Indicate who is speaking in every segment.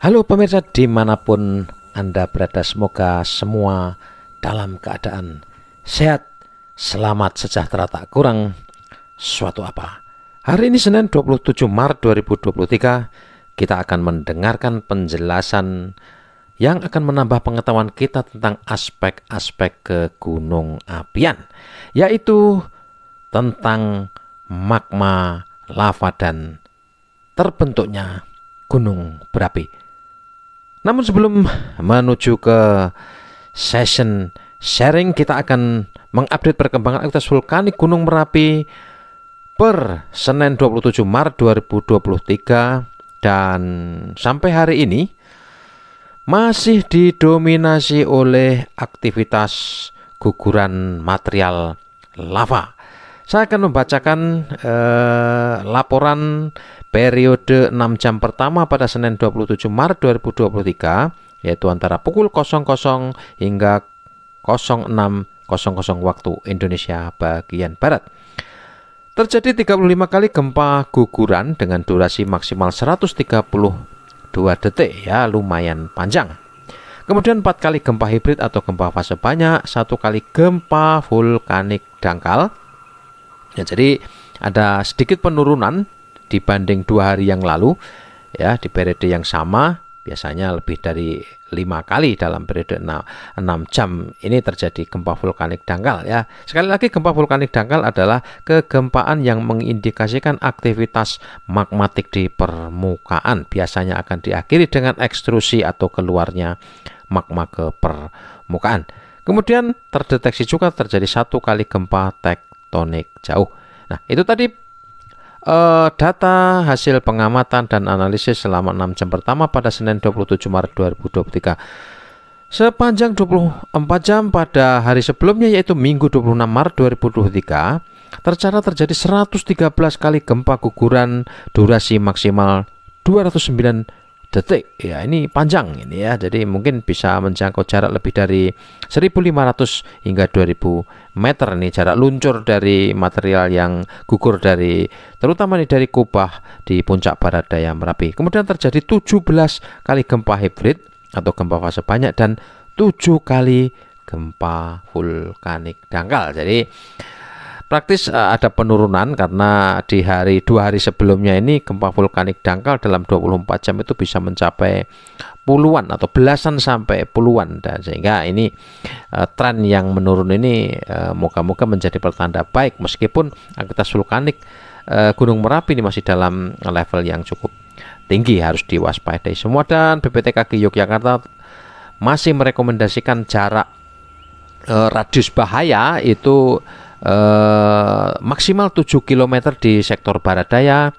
Speaker 1: Halo pemirsa dimanapun Anda berada, semoga semua dalam keadaan sehat, selamat, sejahtera, tak kurang suatu apa. Hari ini Senin 27 Maret 2023, kita akan mendengarkan penjelasan yang akan menambah pengetahuan kita tentang aspek-aspek kegunung apian, yaitu tentang magma, lava, dan terbentuknya gunung berapi. Namun sebelum menuju ke session sharing, kita akan mengupdate perkembangan aktivitas vulkanik Gunung Merapi per Senin 27 Maret 2023, dan sampai hari ini masih didominasi oleh aktivitas guguran material lava. Saya akan membacakan laporan periode 6 jam pertama pada Senin 27 Maret 2023, yaitu antara pukul 00 hingga 06.00 waktu Indonesia bagian Barat. Terjadi 35 kali gempa guguran dengan durasi maksimal 132 detik, ya lumayan panjang. Kemudian 4 kali gempa hibrid atau gempa fase banyak, 1 kali gempa vulkanik dangkal. Ya, jadi ada sedikit penurunan dibanding 2 hari yang lalu, ya, di periode yang sama. Biasanya lebih dari 5 kali dalam periode 6 jam ini terjadi gempa vulkanik dangkal, ya. Sekali lagi, gempa vulkanik dangkal adalah kegempaan yang mengindikasikan aktivitas magmatik di permukaan. Biasanya akan diakhiri dengan ekstrusi atau keluarnya magma ke permukaan. Kemudian terdeteksi juga terjadi 1 kali gempa tektonik jauh. Nah, itu tadi data hasil pengamatan dan analisis selama 6 jam pertama pada Senin 27 Maret 2023. Sepanjang 24 jam pada hari sebelumnya, yaitu Minggu 26 Maret 2023, tercatat terjadi 113 kali gempa guguran durasi maksimal 209 detik. Ya, ini panjang ini, ya. Jadi mungkin bisa menjangkau jarak lebih dari 1.500 hingga 2.000 meter nih jarak luncur dari material yang gugur terutama nih dari kubah di puncak barat daya Merapi. Kemudian terjadi 17 kali gempa hibrid atau gempa fase banyak dan 7 kali gempa vulkanik dangkal. Jadi praktis ada penurunan karena di 2 hari sebelumnya ini gempa vulkanik dangkal dalam 24 jam itu bisa mencapai puluhan atau belasan sampai puluhan, dan sehingga ini tren yang menurun ini moga-moga menjadi pertanda baik, meskipun aktivitas vulkanik Gunung Merapi ini masih dalam level yang cukup tinggi, harus diwaspadai semua. Dan BPTKG Yogyakarta masih merekomendasikan jarak radius bahaya itu maksimal 7 km di sektor barat daya,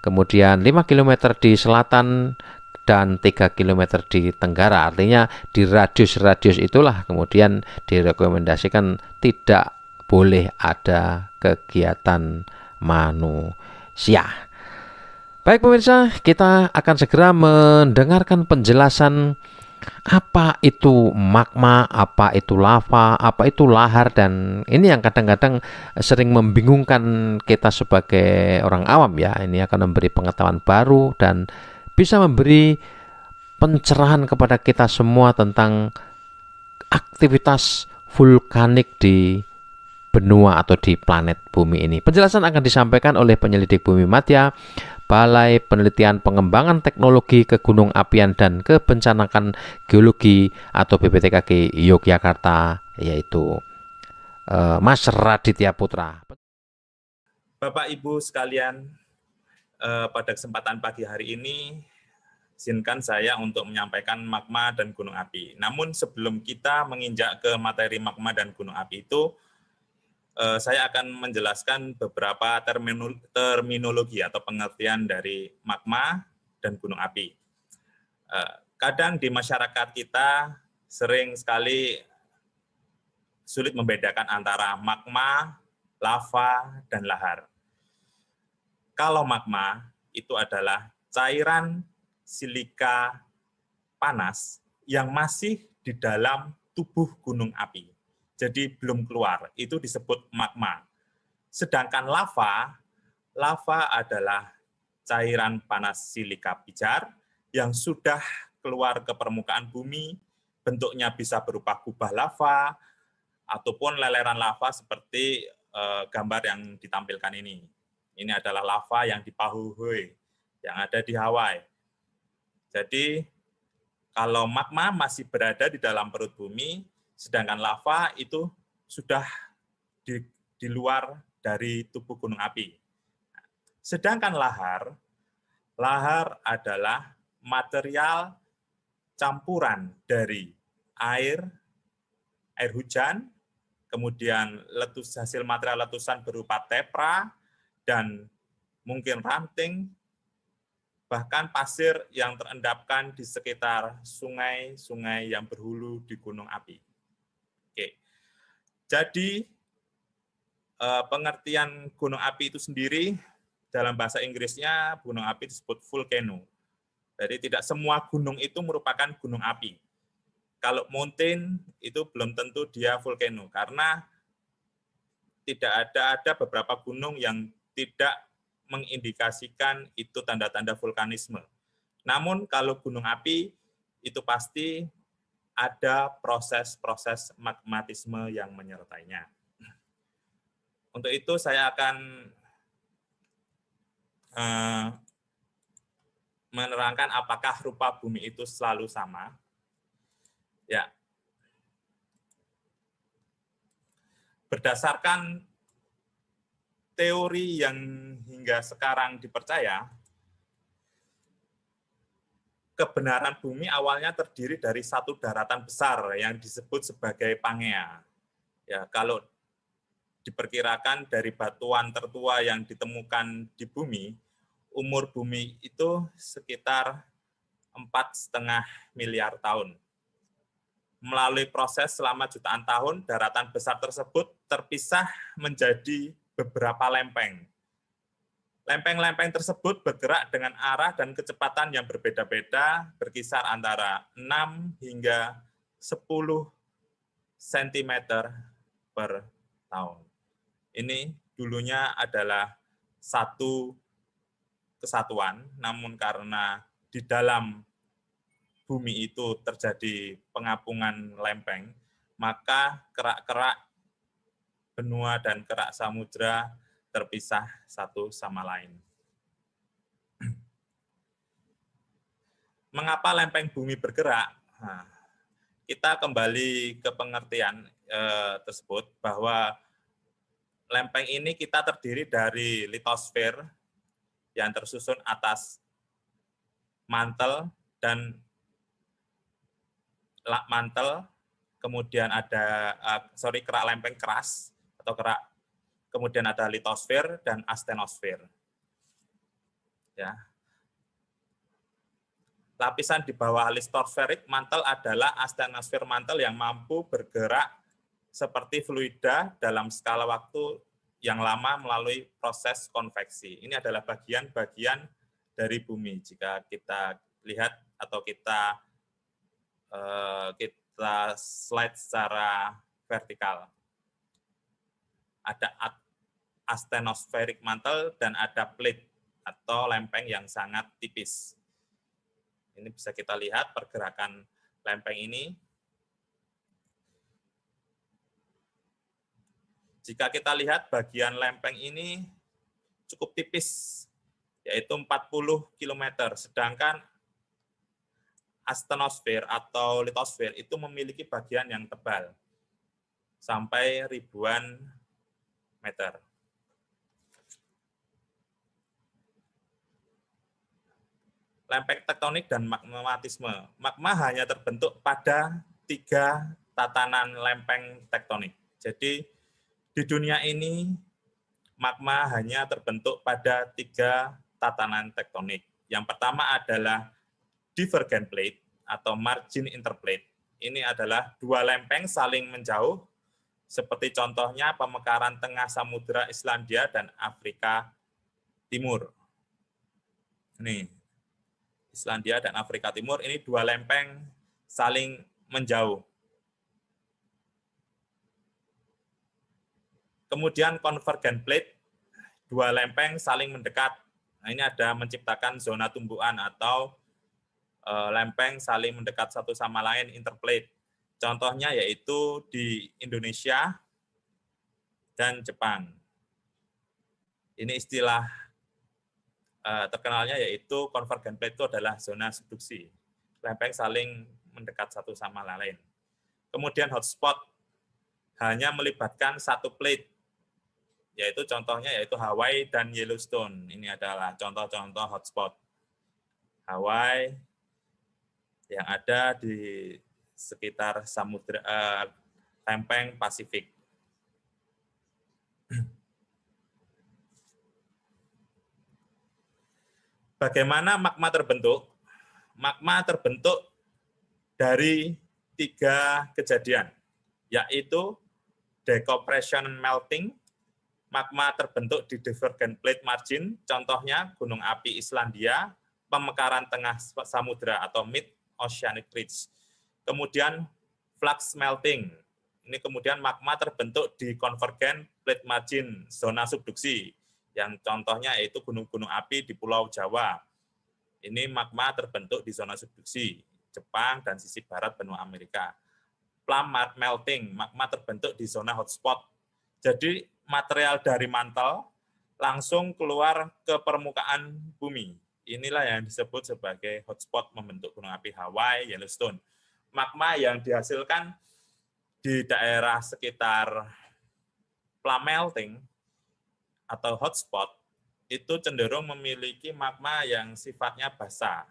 Speaker 1: kemudian 5 km di selatan, dan 3 km di tenggara. Artinya di radius-radius itulah kemudian direkomendasikan tidak boleh ada kegiatan manusia. Baik pemirsa, kita akan segera mendengarkan penjelasan apa itu magma, apa itu lava, apa itu lahar, dan ini yang kadang-kadang sering membingungkan kita sebagai orang awam, ya. Ini akan memberi pengetahuan baru dan bisa memberi pencerahan kepada kita semua tentang aktivitas vulkanik di benua atau di planet bumi ini. Penjelasan akan disampaikan oleh penyelidik Bumi Madya, Balai Penelitian Pengembangan Teknologi Kegunung Apian dan Kebencanaan Geologi atau BPTKG Yogyakarta, yaitu Mas Raditya Putra.
Speaker 2: Bapak Ibu sekalian, pada kesempatan pagi hari ini izinkan saya untuk menyampaikan magma dan gunung api. Namun sebelum kita menginjak ke materi magma dan gunung api itu, saya akan menjelaskan beberapa terminologi atau pengertian dari magma dan gunung api. Kadang di masyarakat kita sering sekali sulit membedakan antara magma, lava, dan lahar. Kalau magma itu adalah cairan silika panas yang masih di dalam tubuh gunung api. Jadi belum keluar, itu disebut magma. Sedangkan lava adalah cairan panas silika pijar yang sudah keluar ke permukaan bumi, bentuknya bisa berupa kubah lava, ataupun leleran lava seperti gambar yang ditampilkan ini. Ini adalah lava yang di Pahoehoe, yang ada di Hawaii. Jadi, kalau magma masih berada di dalam perut bumi, sedangkan lava itu sudah di luar dari tubuh gunung api. Sedangkan lahar adalah material campuran dari air hujan, kemudian hasil material letusan berupa tepra, dan mungkin ranting, bahkan pasir yang terendapkan di sekitar sungai-sungai yang berhulu di gunung api. Oke. Jadi, pengertian gunung api itu sendiri, dalam bahasa Inggrisnya, gunung api disebut volcano. Jadi tidak semua gunung itu merupakan gunung api. Kalau mountain itu belum tentu dia volcano, karena tidak ada beberapa gunung yang tidak mengindikasikan itu tanda-tanda vulkanisme. Namun kalau gunung api itu pasti ada proses-proses magmatisme yang menyertainya. Untuk itu saya akan menerangkan apakah rupa bumi itu selalu sama. Ya. Berdasarkan teori yang hingga sekarang dipercaya, kebenaran bumi awalnya terdiri dari satu daratan besar yang disebut sebagai Pangea. Ya, kalau diperkirakan dari batuan tertua yang ditemukan di bumi, umur bumi itu sekitar 4,5 miliar tahun. Melalui proses selama jutaan tahun, daratan besar tersebut terpisah menjadi beberapa lempeng. Lempeng-lempeng tersebut bergerak dengan arah dan kecepatan yang berbeda-beda, berkisar antara 6 hingga 10 cm per tahun. Ini dulunya adalah satu kesatuan, namun karena di dalam bumi itu terjadi pengapungan lempeng, maka kerak-kerak benua dan kerak samudra terpisah satu sama lain. Mengapa lempeng bumi bergerak? Nah, kita kembali ke pengertian tersebut, bahwa lempeng ini kita terdiri dari litosfer yang tersusun atas mantel dan mantel, kemudian ada kerak lempeng keras atau kerak, kemudian ada litosfer dan astenosfer. Ya. Lapisan di bawah litosferik mantel adalah astenosfer mantel yang mampu bergerak seperti fluida dalam skala waktu yang lama melalui proses konveksi. Ini adalah bagian-bagian dari bumi. Jika kita lihat atau kita slide secara vertikal. Ada astenosferik mantle dan ada plate atau lempeng yang sangat tipis. Ini bisa kita lihat pergerakan lempeng ini. Jika kita lihat bagian lempeng ini cukup tipis, yaitu 40 km, sedangkan astenosfer atau litosfer itu memiliki bagian yang tebal, sampai ribuan meter. Lempeng tektonik dan magmatisme. Magma hanya terbentuk pada 3 tatanan lempeng tektonik. Jadi di dunia ini magma hanya terbentuk pada 3 tatanan tektonik. Yang pertama adalah divergent plate atau margin interplate. Ini adalah 2 lempeng saling menjauh, seperti contohnya pemekaran tengah samudera Islandia dan Afrika Timur. Ini Islandia dan Afrika Timur, ini 2 lempeng saling menjauh. Kemudian convergent plate, 2 lempeng saling mendekat. Nah, ini ada menciptakan zona tumbuhan atau lempeng saling mendekat satu sama lain, interplate. Contohnya yaitu di Indonesia dan Jepang. Ini istilah terkenalnya yaitu convergent plate itu adalah zona subduksi. Lempeng saling mendekat satu sama lain. Kemudian hotspot hanya melibatkan satu plate, yaitu contohnya yaitu Hawaii dan Yellowstone. Ini adalah contoh-contoh hotspot. Hawaii yang ada di sekitar samudra lempeng Pasifik. Bagaimana magma terbentuk? Magma terbentuk dari 3 kejadian, yaitu decompression and melting. Magma terbentuk di divergent plate margin, contohnya gunung api Islandia, pemekaran tengah samudra atau mid oceanic ridge. Kemudian flux melting. Ini kemudian magma terbentuk di convergent plate margin, zona subduksi, yang contohnya yaitu gunung-gunung api di Pulau Jawa. Ini magma terbentuk di zona subduksi, Jepang dan sisi barat benua Amerika. Plum melting, magma terbentuk di zona hotspot. Jadi material dari mantel langsung keluar ke permukaan bumi. Inilah yang disebut sebagai hotspot membentuk gunung api Hawaii, Yellowstone. Magma yang dihasilkan di daerah sekitar plum melting atau hotspot itu cenderung memiliki magma yang sifatnya basah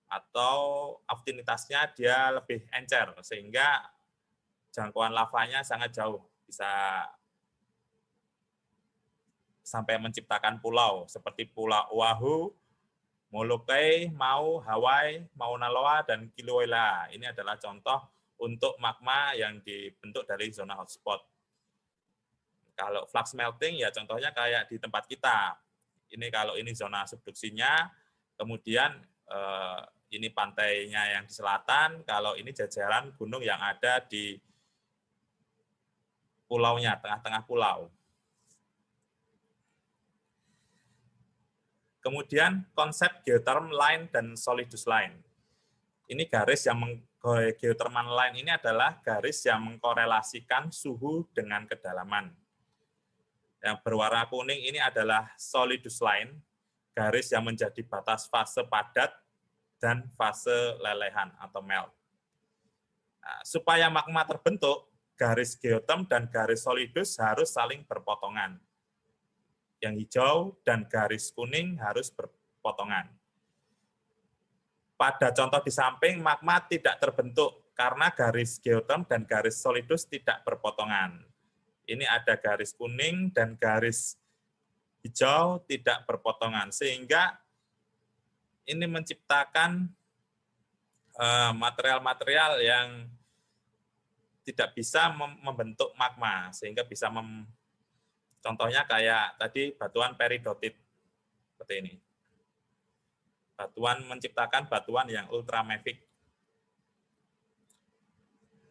Speaker 2: atau aftinitasnya dia lebih encer sehingga jangkauan lavanya sangat jauh, bisa sampai menciptakan pulau seperti Pulau Oahu, Molokai, Mau, Hawaii, Mauna Loa, dan Kilauea. Ini adalah contoh untuk magma yang dibentuk dari zona hotspot. Kalau flux melting ya contohnya kayak di tempat kita. Ini kalau ini zona subduksinya, kemudian ini pantainya yang di selatan, kalau ini jajaran gunung yang ada di pulaunya, tengah-tengah pulau. Kemudian konsep geothermal line dan solidus line. Ini garis yang geothermal line ini adalah garis yang mengkorelasikan suhu dengan kedalaman. Yang berwarna kuning ini adalah solidus line, garis yang menjadi batas fase padat dan fase lelehan atau melt. Nah, supaya magma terbentuk, garis geotherm dan garis solidus harus saling berpotongan. Yang hijau dan garis kuning harus berpotongan. Pada contoh di samping, magma tidak terbentuk karena garis geotherm dan garis solidus tidak berpotongan. Ini ada garis kuning dan garis hijau tidak berpotongan, sehingga ini menciptakan material-material yang tidak bisa membentuk magma, sehingga bisa contohnya kayak tadi batuan peridotit seperti ini. Batuan menciptakan batuan yang ultramafic.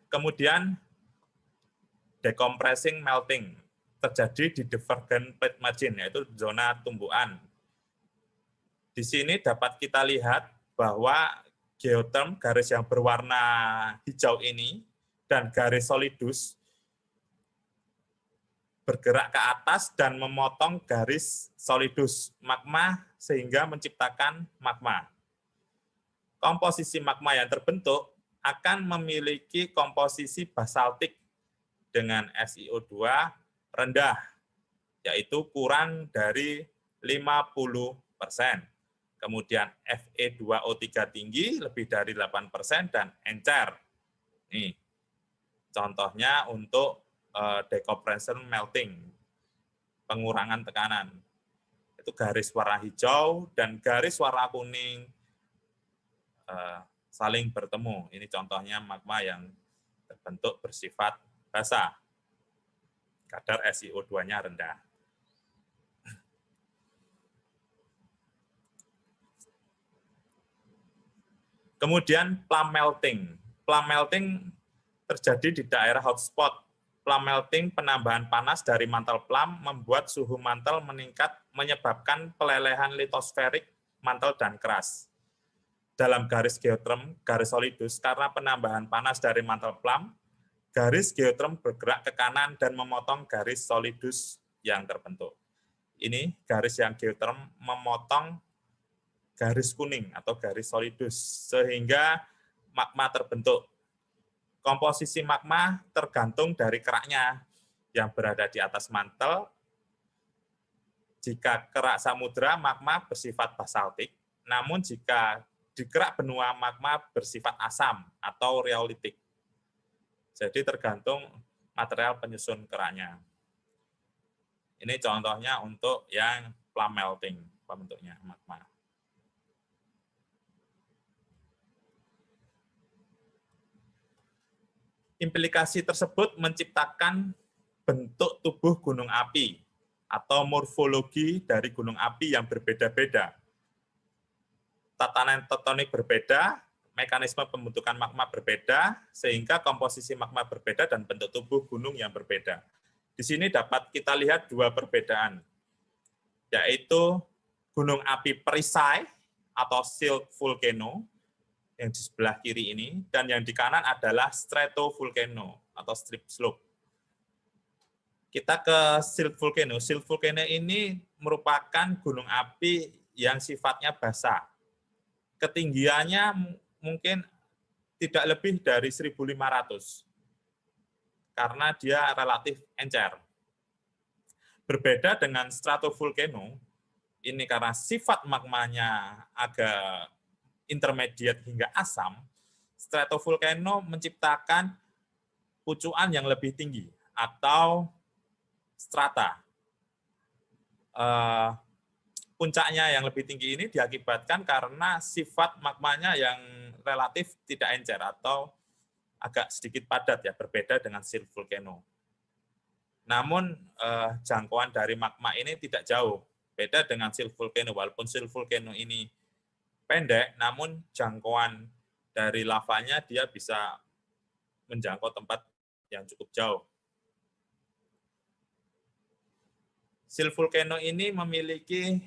Speaker 2: Kemudian decompressing melting terjadi di divergent plate margin, yaitu zona tumbukan. Di sini dapat kita lihat bahwa geotherm, garis yang berwarna hijau ini, dan garis solidus bergerak ke atas dan memotong garis solidus magma sehingga menciptakan magma. Komposisi magma yang terbentuk akan memiliki komposisi basaltik dengan SiO2 rendah, yaitu kurang dari 50%. Kemudian Fe2O3 tinggi, lebih dari 8%, dan encer. Nih, contohnya untuk decompression melting, pengurangan tekanan. Itu garis warna hijau dan garis warna kuning saling bertemu. Ini contohnya magma yang terbentuk bersifat basah. Kadar SiO2-nya rendah. Kemudian plum melting. Plum melting terjadi di daerah hotspot. Plum melting, penambahan panas dari mantel plum membuat suhu mantel meningkat, menyebabkan pelelehan litosferik mantel dan keras. dalam garis geoterm, garis solidus, karena penambahan panas dari mantel plam, garis geoterm bergerak ke kanan dan memotong garis solidus yang terbentuk. Ini garis yang geoterm memotong garis kuning atau garis solidus, sehingga magma terbentuk. Komposisi magma tergantung dari keraknya yang berada di atas mantel. Jika kerak samudra, magma bersifat basaltik, namun jika di kerak benua, magma bersifat asam atau rheolitik. Jadi tergantung material penyusun keraknya. Ini contohnya untuk yang plum melting, bentuknya magma. Implikasi tersebut menciptakan bentuk tubuh gunung api atau morfologi dari gunung api yang berbeda-beda. Tatanan tektonik berbeda, mekanisme pembentukan magma berbeda, sehingga komposisi magma berbeda dan bentuk tubuh gunung yang berbeda. Di sini dapat kita lihat dua perbedaan, yaitu gunung api perisai atau silt volcano yang di sebelah kiri ini, dan yang di kanan adalah stratovolcano atau strip slope. Kita ke silt volcano. Silt volcano ini merupakan gunung api yang sifatnya basah. Ketinggiannya mungkin tidak lebih dari 1.500 karena dia relatif encer. Berbeda dengan stratovolcano, ini karena sifat magmanya agak intermediate hingga asam, stratovolcano menciptakan pucuan yang lebih tinggi atau strata. Puncaknya yang lebih tinggi ini diakibatkan karena sifat magmanya yang relatif tidak encer atau agak sedikit padat, ya, berbeda dengan silt volcano. Namun jangkauan dari magma ini tidak jauh, beda dengan silt volcano. Walaupun silt volcano ini pendek, namun jangkauan dari lavanya dia bisa menjangkau tempat yang cukup jauh. Silt volcano ini memiliki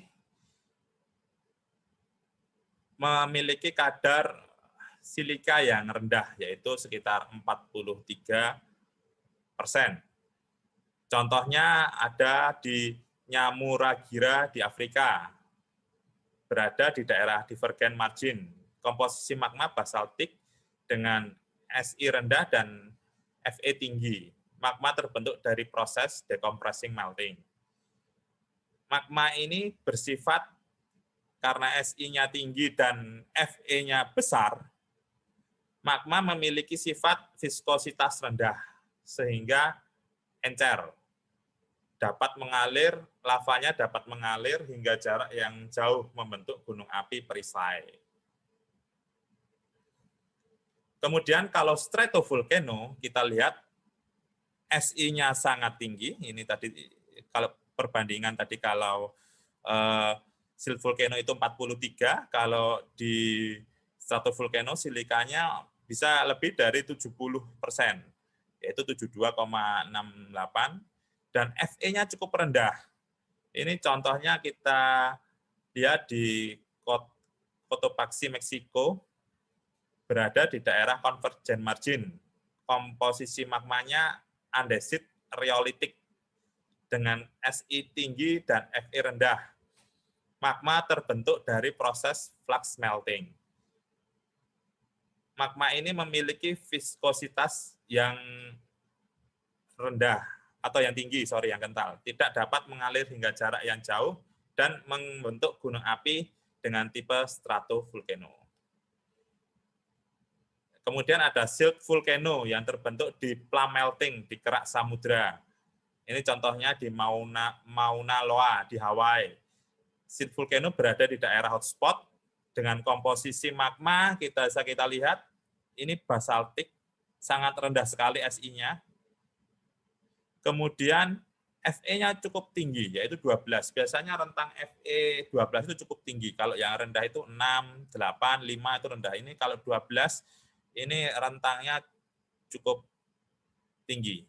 Speaker 2: kadar silika yang rendah, yaitu sekitar 43%. Contohnya ada di Nyamuragira di Afrika, berada di daerah divergen margin. Komposisi magma basaltik dengan Si rendah dan Fe tinggi. Magma terbentuk dari proses decompressing melting. Magma ini bersifat karena Si-nya tinggi dan Fe-nya besar, magma memiliki sifat viskositas rendah, sehingga encer. Dapat mengalir, lavanya dapat mengalir hingga jarak yang jauh membentuk gunung api perisai. Kemudian kalau stratovolcano, kita lihat Si-nya sangat tinggi, ini tadi kalau perbandingan tadi kalau silt volcano itu 43, kalau di stratovolcano silikanya bisa lebih dari 70%, yaitu 72,68, dan Fe-nya cukup rendah. Ini contohnya kita lihat di Cotopaxi, Meksiko, berada di daerah convergent margin. Komposisi magmanya andesit rheolitik dengan Si tinggi dan Fe rendah. Magma terbentuk dari proses flux melting. Magma ini memiliki viskositas yang rendah atau yang tinggi, yang kental. Tidak dapat mengalir hingga jarak yang jauh dan membentuk gunung api dengan tipe stratovolcano. Kemudian ada silt volcano yang terbentuk di plum melting di kerak samudra. Ini contohnya di Mauna Loa di Hawaii. Silt volcano berada di daerah hotspot dengan komposisi magma kita lihat ini basaltik, sangat rendah sekali Si-nya. Kemudian Fe-nya cukup tinggi, yaitu 12. Biasanya rentang Fe 12 itu cukup tinggi. Kalau yang rendah itu 6, 8, 5 itu rendah. Ini kalau 12 ini rentangnya cukup tinggi.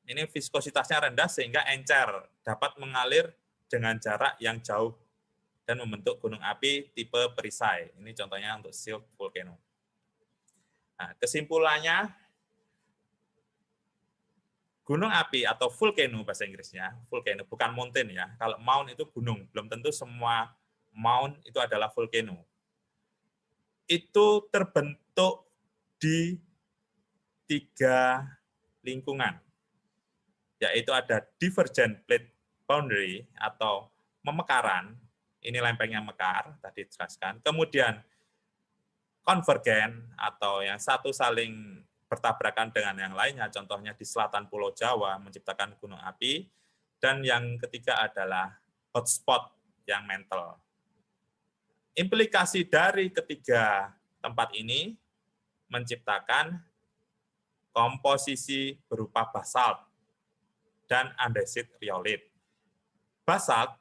Speaker 2: Ini viskositasnya rendah sehingga encer, dapat mengalir dengan jarak yang jauh. dan membentuk gunung api tipe perisai. Ini contohnya untuk shield volcano. Nah, kesimpulannya, gunung api atau volcano bahasa Inggrisnya, volcano bukan mountain ya. Kalau mount itu gunung, belum tentu semua mount itu adalah volcano. Itu terbentuk di 3 lingkungan, yaitu ada divergent plate boundary atau memekaran, ini lempeng yang mekar, tadi dijelaskan. Kemudian konvergen atau yang satu saling bertabrakan dengan yang lainnya, contohnya di selatan Pulau Jawa menciptakan gunung api, dan yang ketiga adalah hotspot yang mantle. Implikasi dari ketiga tempat ini menciptakan komposisi berupa basalt dan andesit riolit. Basalt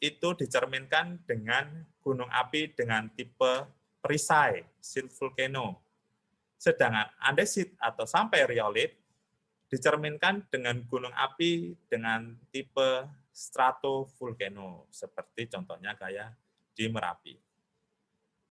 Speaker 2: itu dicerminkan dengan gunung api dengan tipe perisai, shield volcano. Sedangkan andesit atau sampai riolit dicerminkan dengan gunung api dengan tipe stratovolcano, seperti contohnya kayak di Merapi.